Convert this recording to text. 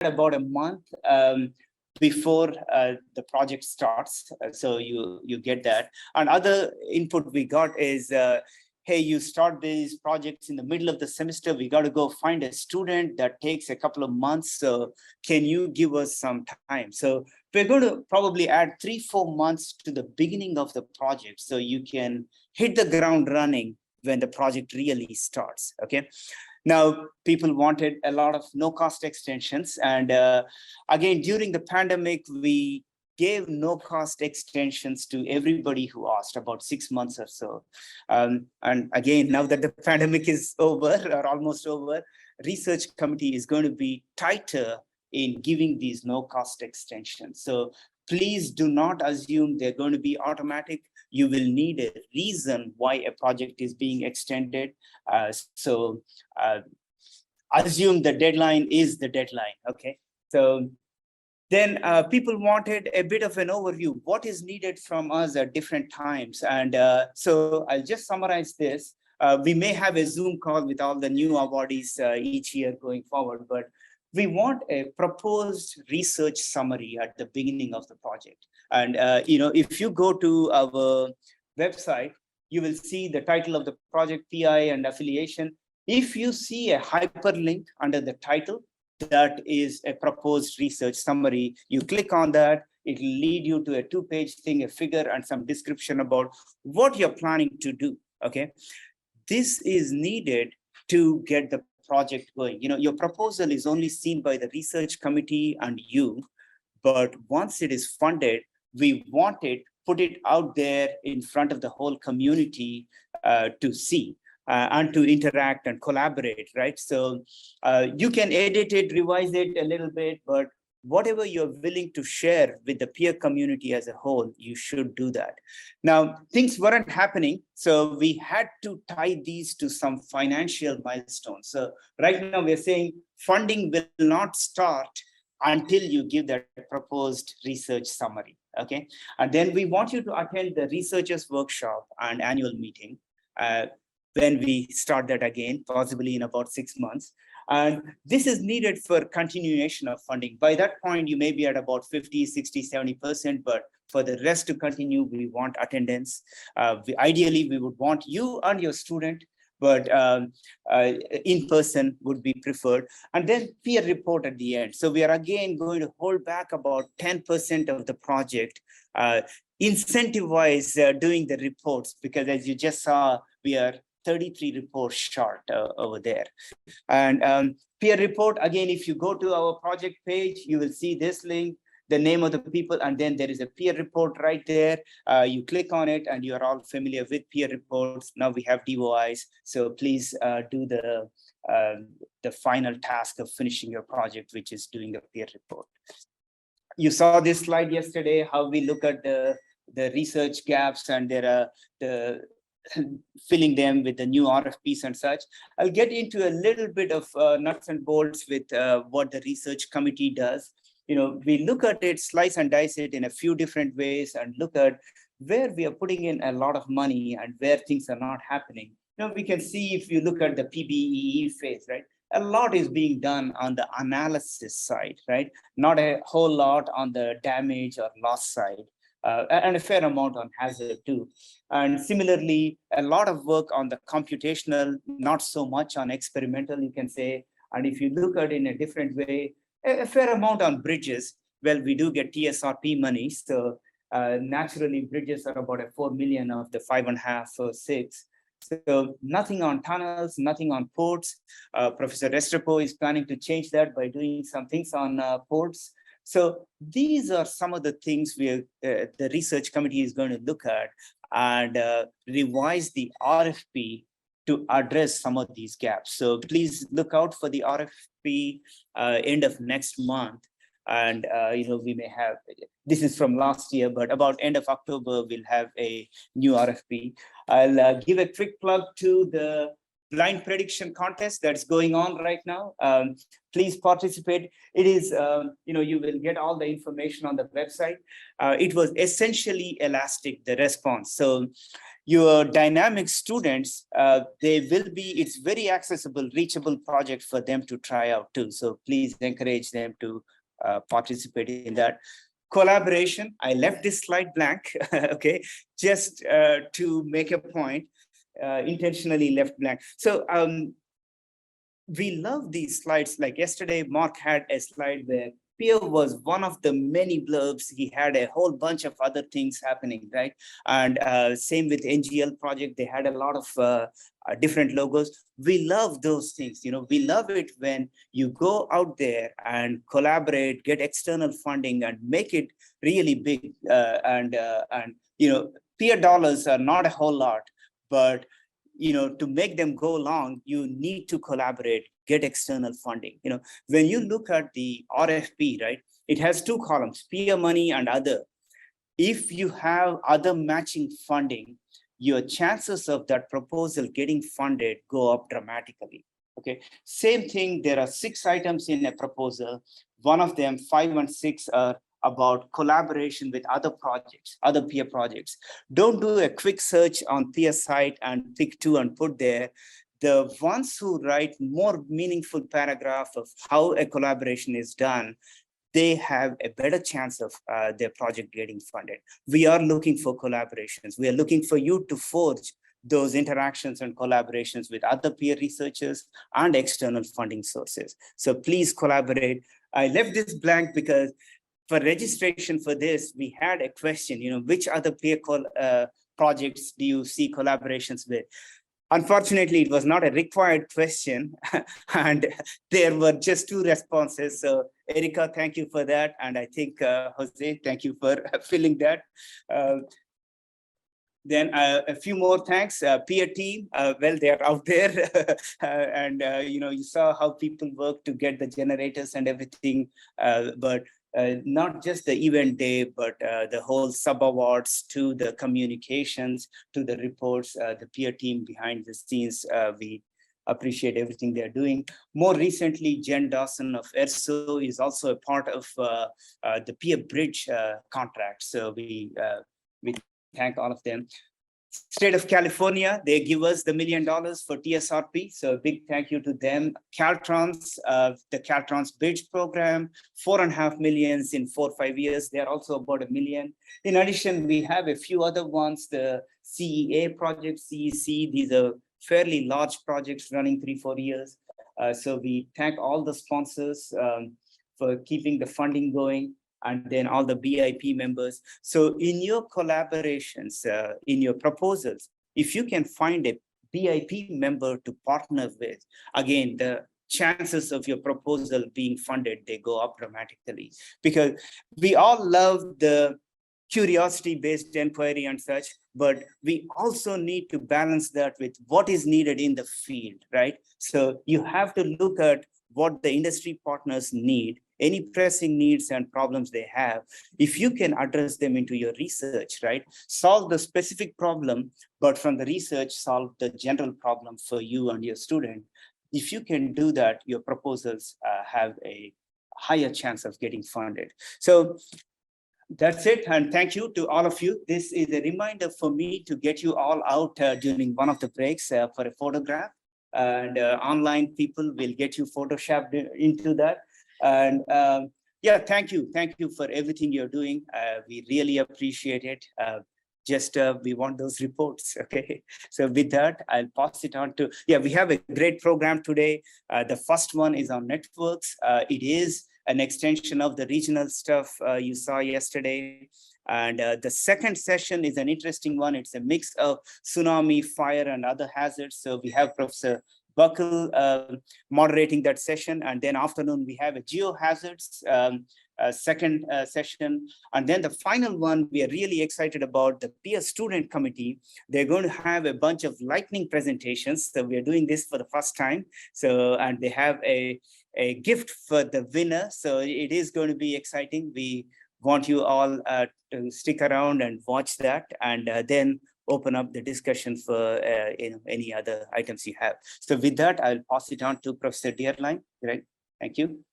about a month before the project starts. So you get that. And other input we got is, hey, you start these projects in the middle of the semester, we got to go find a student. That takes a couple of months. So can you give us some time? So we're going to probably add 3-4 months to the beginning of the project, so you can hit the ground running when the project really starts, okay? Now, people wanted a lot of no-cost extensions. And again, during the pandemic, we gave no-cost extensions to everybody who asked, about 6 months or so. And again, now that the pandemic is over or almost over, research committee is going to be tighter in giving these no-cost extensions. So please do not assume they're going to be automatic. You will need a reason why a project is being extended. So assume the deadline is the deadline, okay? So then people wanted a bit of an overview. What is needed from us at different times? And so I'll just summarize this. We may have a Zoom call with all the new awardees each year going forward, but we want a proposed research summary at the beginning of the project. And if you go to our website, you will see the title of the project, PI and affiliation. If you see a hyperlink under the title, that is a proposed research summary. You click on that, it will lead you to a 2-page thing, a figure and some description about what you're planning to do, okay? This is needed to get the project going. Your proposal is only seen by the research committee and you, but once it is funded, we want it, put it out there in front of the whole community to see and to interact and collaborate, right? So you can edit it, revise it a little bit, but whatever you're willing to share with the peer community as a whole, you should do that. Now, things weren't happening, so we had to tie these to some financial milestones. So right now we're saying funding will not start until you give that proposed research summary, okay? And then we want you to attend the researchers workshop and annual meeting when we start that again, possibly in about 6 months. And this is needed for continuation of funding. By that point, you may be at about 50, 60, 70%, but for the rest to continue, we want attendance. Ideally, we would want you and your student, but in person would be preferred. And then peer report at the end. So we are again going to hold back about 10% of the project, incentivize doing the reports, because as you just saw, we are 33 reports short over there. And peer report, again, if you go to our project page, you will see this link, the name of the people, and then there is a peer report right there. You click on it and you're all familiar with peer reports. Now we have DOIs, so please do the final task of finishing your project, which is doing a peer report. You saw this slide yesterday, how we look at the research gaps, and there are filling them with the new RFPs and such. I'll get into a little bit of nuts and bolts with what the research committee does. We look at it, slice and dice it in a few different ways, and look at where we are putting in a lot of money and where things are not happening. We can see, if you look at the PBEE phase, right? A lot is being done on the analysis side, right? Not a whole lot on the damage or loss side. And a fair amount on hazard too. And similarly, a lot of work on the computational, not so much on experimental, you can say. And if you look at it in a different way, a fair amount on bridges. Well, we do get TSRP money. So naturally, bridges are about a 4 million of the 5.5 or 6. So nothing on tunnels, nothing on ports. Professor Restrepo is planning to change that by doing some things on ports. So these are some of the things the research committee is going to look at and revise the RFP to address some of these gaps. So please look out for the RFP end of next month. And we may have, this is from last year, but about end of October, we'll have a new RFP. I'll give a quick plug to the blind prediction contest that's going on right now. Please participate. It is, you will get all the information on the website. It was essentially elastic, the response. So your dynamic students, it's very accessible, reachable project for them to try out too. So please encourage them to participate in that. Collaboration, I left this slide blank, okay, just to make a point, intentionally left blank. So we love these slides. Like yesterday, Mark had a slide where peer was one of the many blurbs. He had a whole bunch of other things happening, right? And same with NGL project, they had a lot of different logos. We love those things. We love it when you go out there and collaborate, get external funding, and make it really big. And peer dollars are not a whole lot, but to make them go long, you need to collaborate, get external funding. When you look at the RFP, right, it has two columns, peer money and other. If you have other matching funding, your chances of that proposal getting funded go up dramatically. Okay, same thing, there are 6 items in a proposal. One of them, 5 and 6, are about collaboration with other projects, other peer projects. Don't do a quick search on peer site and pick 2 and put there. The ones who write more meaningful paragraph of how a collaboration is done, they have a better chance of their project getting funded. We are looking for collaborations. We are looking for you to forge those interactions and collaborations with other peer researchers and external funding sources. So please collaborate. I left this blank because for registration for this, we had a question, which other peer projects do you see collaborations with? Unfortunately, it was not a required question, and there were just 2 responses. So Erica, thank you for that. And I think Jose, thank you for filling that. Then a few more thanks, peer team. Well, they're out there, and you saw how people work to get the generators and everything, but not just the event day, but the whole sub-awards, to the communications, to the reports, the peer team behind the scenes. We appreciate everything they're doing. More recently, Jen Dawson of ERSO is also a part of the peer bridge contract. So we thank all of them. State of California, they give us the $1 million for TSRP. So big thank you to them. Caltrans, the Caltrans Bridge program, 4.5 million in 4 or 5 years. They're also about $1 million. In addition, we have a few other ones, the CEA project, CEC. These are fairly large projects running 3-4 years. So we thank all the sponsors for keeping the funding going, and then all the BIP members. So in your collaborations, in your proposals, if you can find a BIP member to partner with, again, the chances of your proposal being funded, they go up dramatically. Because we all love the curiosity-based inquiry and such, but we also need to balance that with what is needed in the field, right? So you have to look at what the industry partners need, any pressing needs and problems they have. If you can address them into your research, right? Solve the specific problem, but from the research, solve the general problem for you and your student. If you can do that, your proposals have a higher chance of getting funded. So that's it, and thank you to all of you. This is a reminder for me to get you all out during one of the breaks for a photograph, and online people will get you photoshopped into that. And yeah, thank you for everything you're doing. We really appreciate it. We want those reports. Okay, so with that, I'll pass it on to, we have a great program today. The first one is on networks. It is an extension of the regional stuff you saw yesterday. And the second session is an interesting one. It's a mix of tsunami, fire, and other hazards. So we have Professor Buckle moderating that session. And then afternoon, we have a geohazards second session. And then the final one, we are really excited about the peer student committee. They're going to have a bunch of lightning presentations. So we are doing this for the first time. So, and they have a gift for the winner. So it is going to be exciting. We want you all to stick around and watch that. And then open up the discussion for any other items you have. So with that, I'll pass it on to Professor Dearline. Right? Thank you.